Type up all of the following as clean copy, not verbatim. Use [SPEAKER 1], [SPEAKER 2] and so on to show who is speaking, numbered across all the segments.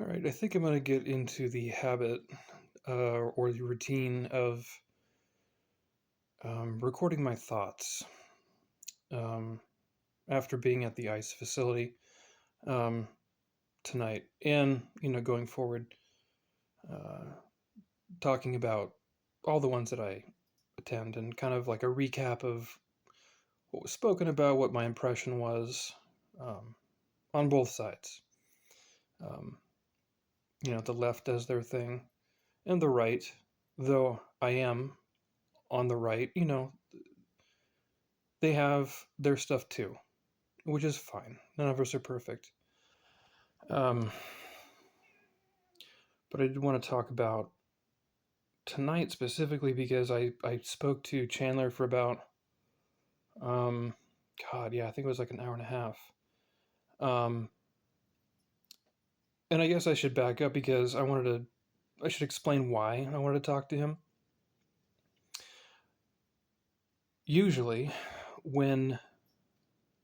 [SPEAKER 1] All right, I think I'm going to get into the habit or the routine of recording my thoughts um, after being at the ICE facility um, tonight, and going forward, uh, talking about all the ones that I attend, and kind of like a recap of what was spoken about, what my impression was um, on both sides. Um, the left does their thing, and the right, though I am on the right, they have their stuff too, which is fine. None of us are perfect. Um, but I did want to talk about tonight specifically because I spoke to Chandler for about, um, God, yeah, I think it was like an hour and a half. Um, and I guess I should back up because I should explain why I wanted to talk to him. Usually, when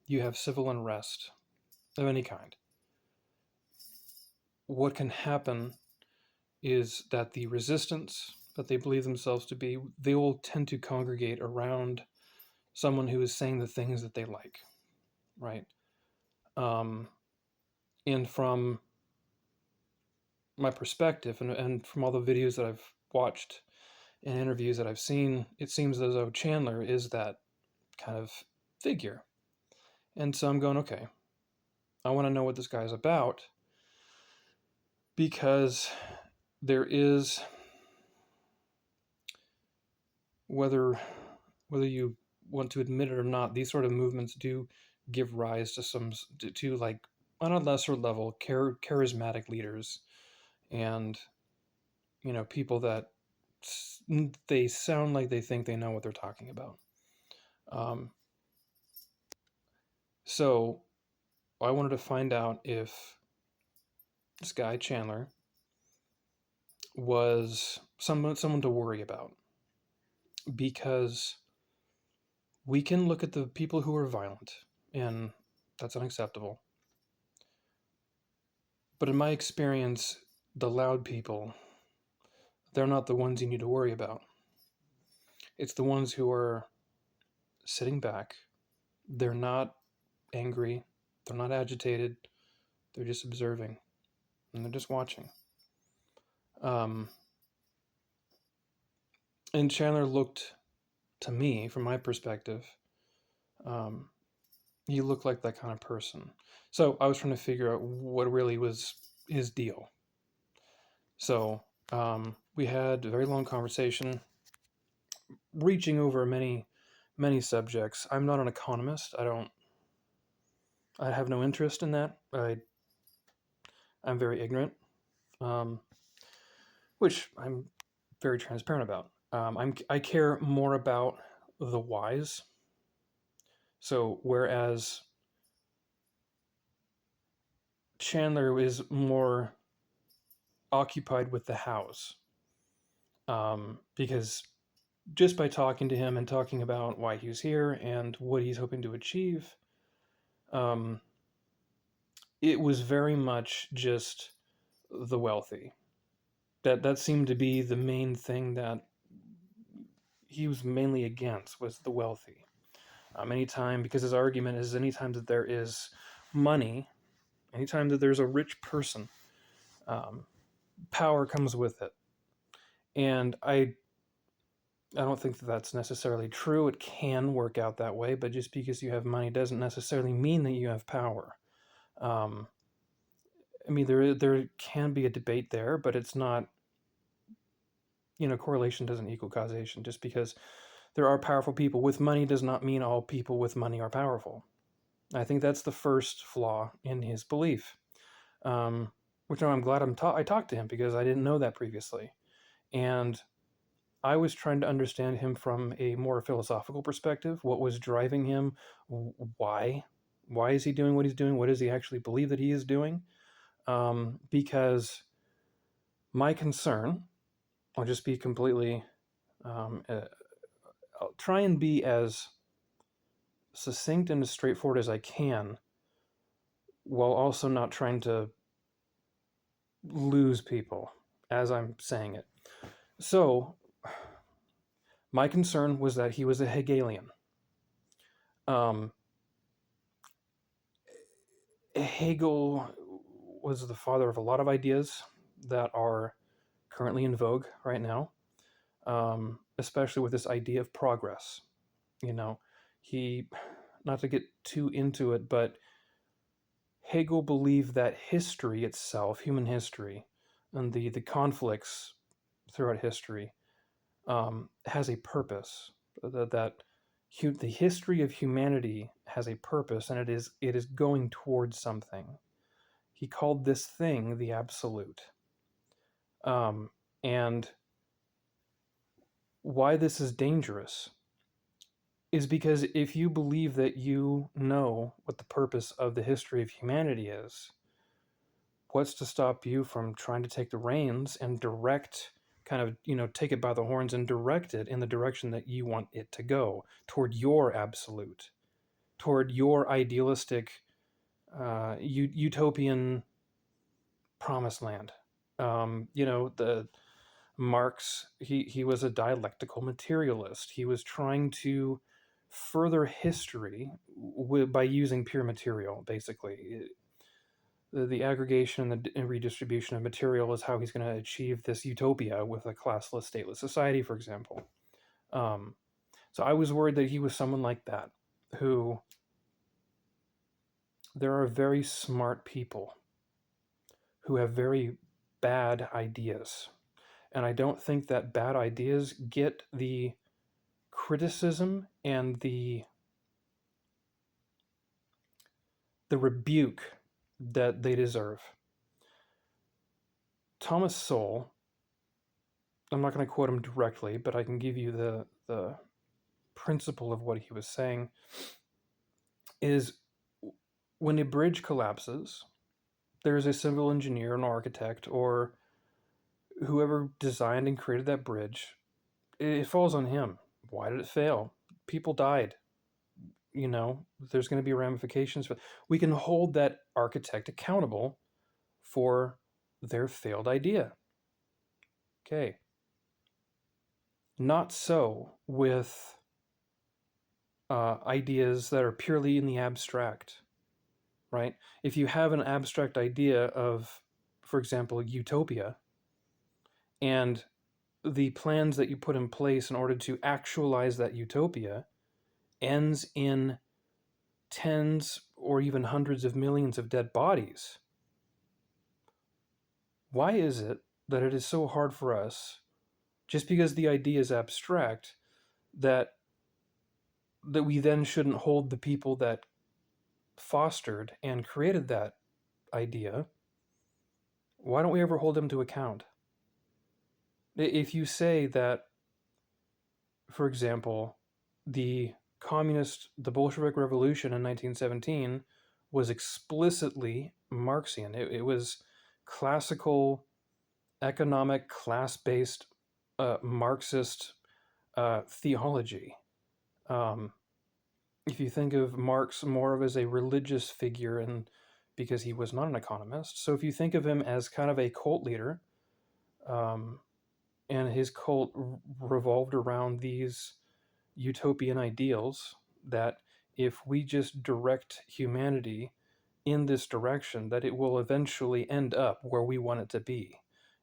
[SPEAKER 1] you have civil unrest of any kind, what can happen is that the resistance that they believe themselves to be, they will tend to congregate around someone who is saying the things that they like, right? Um, and from my perspective, and from all the videos that I've watched and interviews that I've seen, it seems as though Chandler is that kind of figure. And so I'm going, okay, I want to know what this guy's about because there is, whether you want to admit it or not, these sort of movements do give rise to like on a lesser level charismatic leaders, and people that they sound like they think they know what they're talking about. Um, so I wanted to find out if this guy Chandler was someone to worry about, because we can look at the people who are violent, and that's unacceptable. But in my experience, the loud people, they're not the ones you need to worry about. It's the ones who are sitting back. They're not angry. They're not agitated. They're just observing, and they're just watching. Um, and Chandler looked, to me, from my perspective, um, he looked like that kind of person. So I was trying to figure out what really was his deal. So we had a very long conversation, reaching over many subjects. I'm not an economist. I have no interest in that. I'm very ignorant, um, which I'm very transparent about. I care more about the whys. So whereas Chandler is more occupied with the hows, because just by talking to him and talking about why he's here and what he's hoping to achieve, um, it was very much just the wealthy. That seemed to be the main thing that he was mainly against, was the wealthy. Anytime, because his argument is anytime that there is money, anytime that there's a rich person, um, power comes with it. And I don't think that that's necessarily true. It can work out that way, but just because you have money doesn't necessarily mean that you have power. Um, I mean, there can be a debate there, but it's not. Correlation doesn't equal causation. Just because there are powerful people with money does not mean all people with money are powerful. I think that's the first flaw in his belief. Which I'm glad I talked to him, because I didn't know that previously, and I was trying to understand him from a more philosophical perspective. What was driving him? Why? Why is he doing what he's doing? What does he actually believe that he is doing? Because my concern, I'll just be completely, I'll try and be as succinct and as straightforward as I can, while also not trying to lose people as I'm saying it. So, my concern was that he was a Hegelian. Um, Hegel was the father of a lot of ideas that are currently in vogue right now, especially with this idea of progress. You know, he, not to get too into it, but Hegel believed that history itself, human history, and the conflicts throughout history, has a purpose. That the history of humanity has a purpose, and it is going towards something. He called this thing the absolute. And why this is dangerous is because if you believe that you know what the purpose of the history of humanity is, what's to stop you from trying to take the reins and direct, kind of, take it by the horns and direct it in the direction that you want it to go, toward your absolute, toward your idealistic, utopian promised land? The Marx, he was a dialectical materialist. He was trying to further history by using pure material, basically. The aggregation and the redistribution of material is how he's going to achieve this utopia with a classless, stateless society, for example. Um, so I was worried that he was someone like that, who, there are very smart people who have very bad ideas. And I don't think that bad ideas get the criticism and the rebuke that they deserve. Thomas Sowell, I'm not going to quote him directly, but I can give you the principle of what he was saying, is when a bridge collapses, there's a civil engineer, an architect, or whoever designed and created that bridge. It falls on him. Why did it fail? People died. There's going to be ramifications. But we can hold that architect accountable for their failed idea. Okay. Not so with ideas that are purely in the abstract, right? If you have an abstract idea of, for example, utopia, and the plans that you put in place in order to actualize that utopia ends in tens or even hundreds of millions of dead bodies, why is it that it is so hard for us, just because the idea is abstract, that we then shouldn't hold the people that fostered and created that idea? Why don't we ever hold them to account? If you say that, for example, the Bolshevik Revolution in 1917 was explicitly Marxian, it was classical economic class-based Marxist theology. Um, if you think of Marx more of as a religious figure, and because he was not an economist, so if you think of him as kind of a cult leader, um, and his cult revolved around these utopian ideals, that if we just direct humanity in this direction, that it will eventually end up where we want it to be,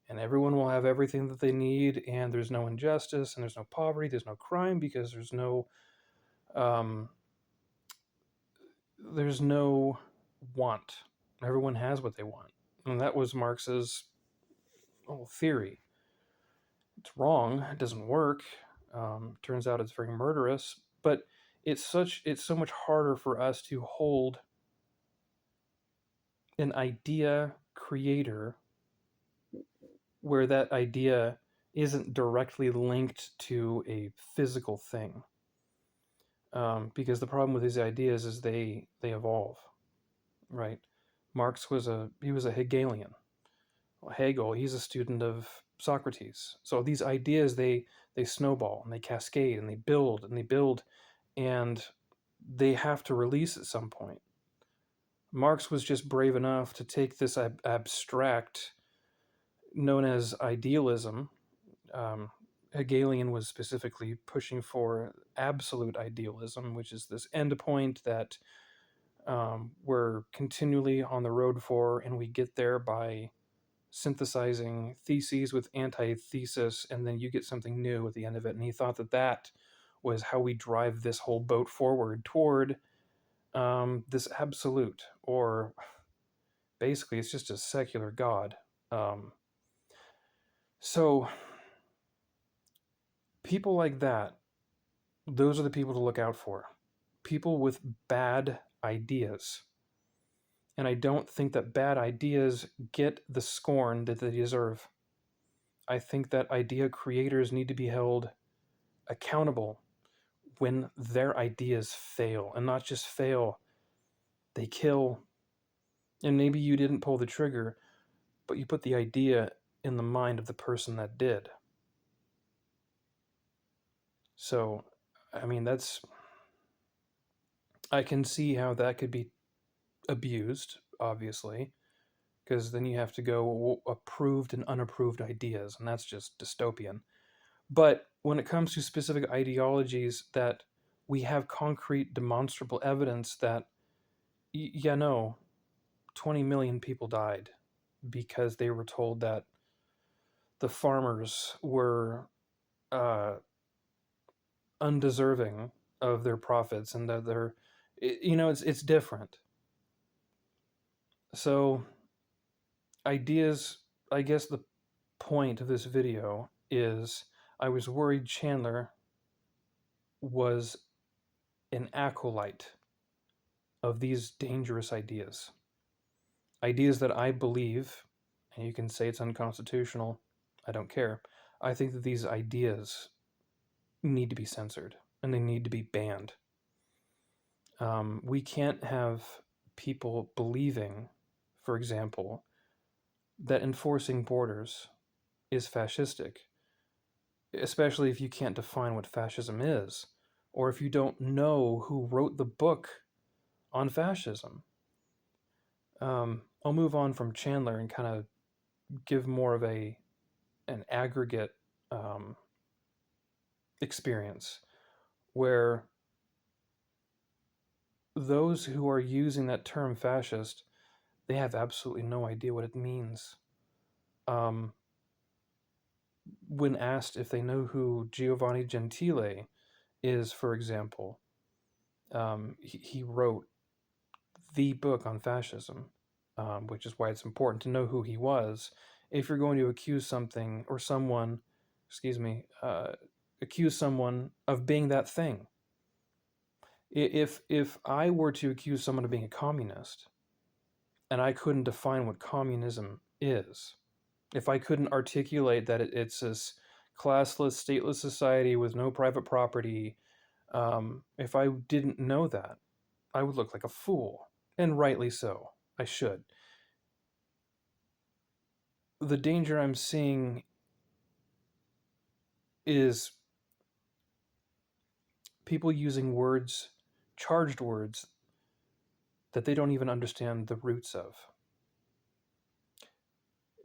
[SPEAKER 1] and everyone will have everything that they need, and there's no injustice, and there's no poverty, there's no crime, because um, there's no want. Everyone has what they want. And that was Marx's whole theory. It's wrong. It doesn't work. Turns out it's very murderous. But it's so much harder for us to hold an idea creator where that idea isn't directly linked to a physical thing. Because the problem with these ideas is they evolve, right? Marx was a Hegelian. Well, Hegel, he's a student of Socrates. So these ideas, they snowball and they cascade and they build and they build, and they have to release at some point. Marx was just brave enough to take this abstract known as idealism. Hegelian was specifically pushing for absolute idealism, which is this endpoint that we're continually on the road for, and we get there by synthesizing theses with antithesis, and then you get something new at the end of it. And he thought that that was how we drive this whole boat forward toward this absolute, or basically, it's just a secular God. Um, so, people like that, those are the people to look out for. People with bad ideas. And I don't think that bad ideas get the scorn that they deserve. I think that idea creators need to be held accountable when their ideas fail, and not just fail, they kill. And maybe you didn't pull the trigger, but you put the idea in the mind of the person that did. So, I mean, I can see how that could be abused, obviously, because then you have to go approved and unapproved ideas, and that's just dystopian. But when it comes to specific ideologies that we have concrete, demonstrable evidence that, yeah, no, 20 million people died because they were told that the farmers were uh, undeserving of their profits, and that they're, it's different. So ideas, I guess the point of this video is I was worried Chandler was an acolyte of these dangerous ideas. Ideas that I believe, and you can say it's unconstitutional, I don't care. I think that these ideas need to be censored and they need to be banned. We can't have people believing, for example, that enforcing borders is fascistic, especially if you can't define what fascism is, or if you don't know who wrote the book on fascism. I'll move on from Chandler and kind of give more of an aggregate um, experience where those who are using that term fascist, they have absolutely no idea what it means. Um, when asked if they know who Giovanni Gentile is, for example, he wrote the book on fascism, which is why it's important to know who he was if you're going to accuse something or someone, excuse me, accuse someone of being that thing. If I were to accuse someone of being a communist and I couldn't define what communism is, if I couldn't articulate that it's this classless, stateless society with no private property, if I didn't know that, I would look like a fool, and rightly so. I should. The danger I'm seeing is people using words, charged words, that they don't even understand the roots of.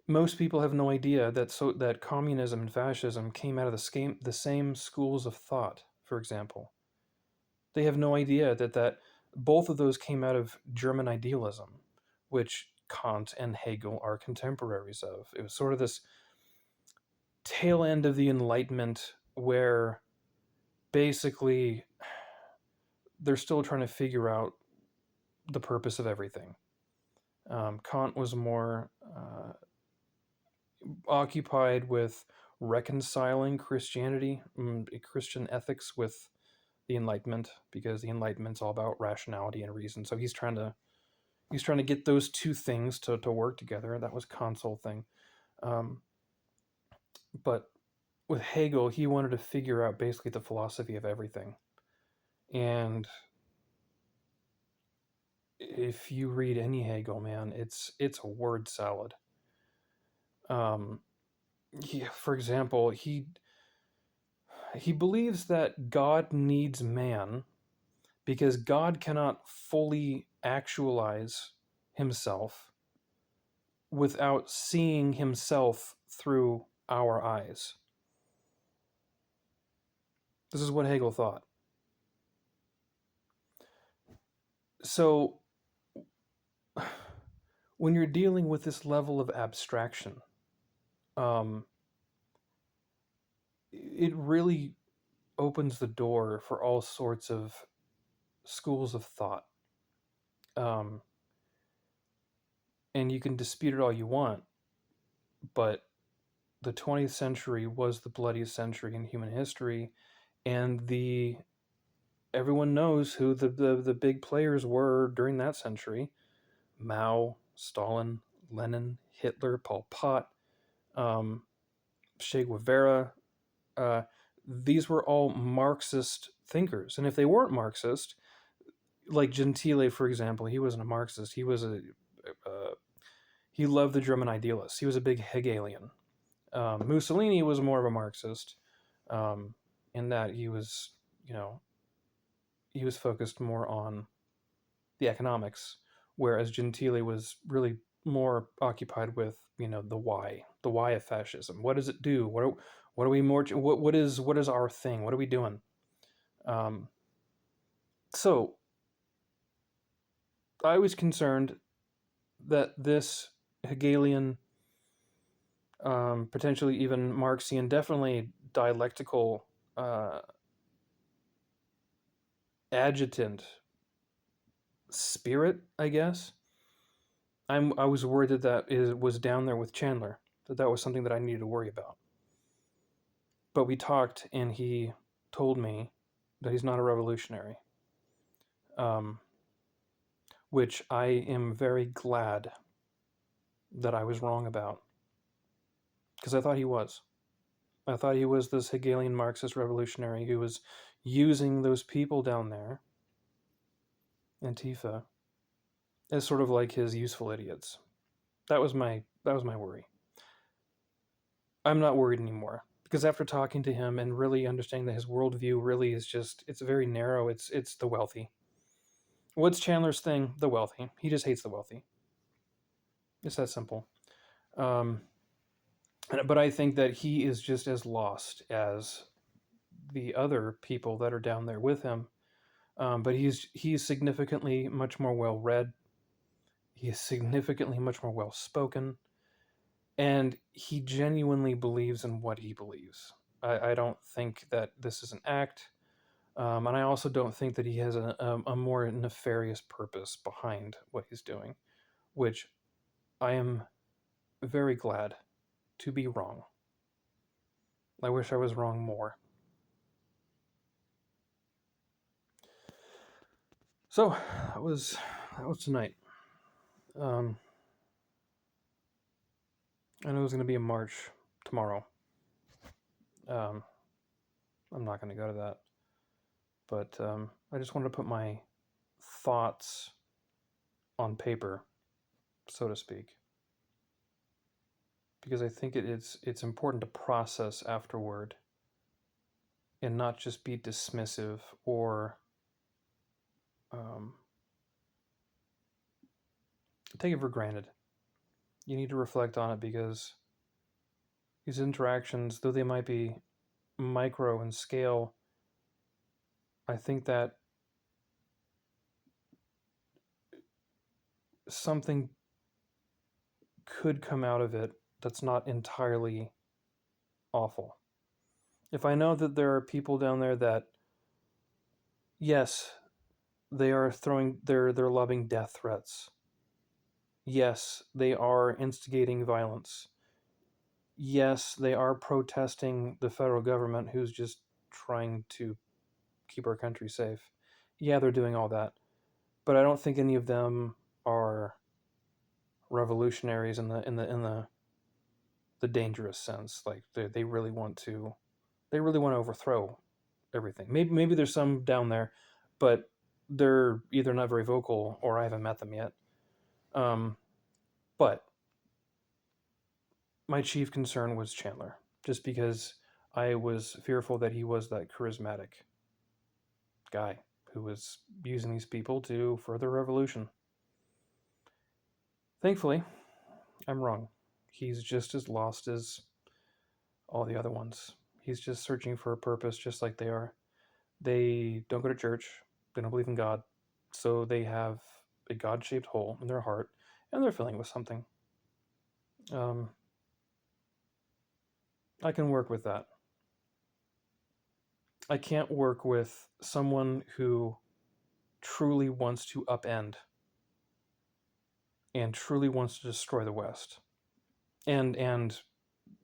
[SPEAKER 1] Most people have no idea that communism and fascism came out of the same schools of thought, for example. They have no idea that both of those came out of German idealism, which Kant and Hegel are contemporaries of. It was sort of this tail end of the Enlightenment where basically they're still trying to figure out the purpose of everything. Kant was more occupied with reconciling Christianity, Christian ethics with the Enlightenment, because the Enlightenment's all about rationality and reason. So he's trying to get those two things to work together. That was Kant's whole thing. But with Hegel, he wanted to figure out basically the philosophy of everything. And if you read any Hegel, man, it's a word salad. For example, he believes that God needs man because God cannot fully actualize himself without seeing himself through our eyes. This is what Hegel thought. So, when you're dealing with this level of abstraction, um, it really opens the door for all sorts of schools of thought. Um, and you can dispute it all you want, but the 20th century was the bloodiest century in human history, and the everyone knows who the big players were during that century: Mao, Stalin, Lenin, Hitler, Pol Pot, um, Che Guevara. Uh, these were all Marxist thinkers, and if they weren't Marxist, like Gentile, for example, he wasn't a Marxist. Uh, he loved the German idealists. He was a big Hegelian. Mussolini was more of a Marxist, um, in that he was, you know, he was focused more on the economics, whereas Gentile was really more occupied with, the why of fascism. What does it do? What are we more? What is our thing? What are we doing? Um, so I was concerned that this Hegelian, potentially even Marxian, definitely dialectical uh, adjutant spirit, I guess. I was worried was down there with Chandler, that was something that I needed to worry about. But we talked, and he told me that he's not a revolutionary, um, which I am very glad that I was wrong about, because I thought he was. I thought he was this Hegelian Marxist revolutionary who was using those people down there, Antifa, as sort of like his useful idiots. That was my worry. I'm not worried anymore, because after talking to him and really understanding that his worldview really is just, it's very narrow. It's the wealthy. What's Chandler's thing? The wealthy. He just hates the wealthy. It's that simple. Um, but I think that he is just as lost as the other people that are down there with him. But he's significantly much more well read. He is significantly much more well spoken, and he genuinely believes in what he believes. I don't think that this is an act, and I also don't think that he has a more nefarious purpose behind what he's doing, which I am very glad to be wrong. I wish I was wrong more. So that was tonight. Um, I know it was going to be a march tomorrow. Um, I'm not going to go to that, but I just wanted to put my thoughts on paper, so to speak, because I think it's important to process afterward and not just be dismissive or um, take it for granted. You need to reflect on it, because these interactions, though they might be micro in scale, I think that something could come out of it that's not entirely awful. If I know that there are people down there that, yes, they are they're lobbing death threats. Yes, they are instigating violence. Yes, they are protesting the federal government who's just trying to keep our country safe. Yeah, they're doing all that. But I don't think any of them are revolutionaries in the dangerous sense. Like they really want to overthrow everything. Maybe there's some down there, but they're either not very vocal or I haven't met them yet. Um, but my chief concern was Chandler, just because I was fearful that he was that charismatic guy who was using these people to further revolution. Thankfully, I'm wrong. He's just as lost as all the other ones. He's just searching for a purpose, just like they are. They don't go to church, they don't believe in God, so they have a God shaped hole in their heart and they're filling with something. Um, I can work with that. I can't work with someone who truly wants to upend and truly wants to destroy the West and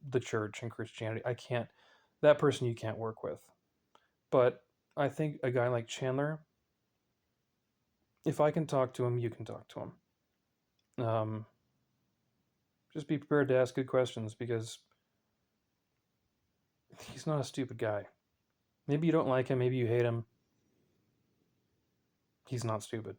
[SPEAKER 1] the church and Christianity. I can't. That person you can't work with. But I think a guy like Chandler, if I can talk to him, you can talk to him. Um, just be prepared to ask good questions because he's not a stupid guy. Maybe you don't like him, maybe you hate him. He's not stupid.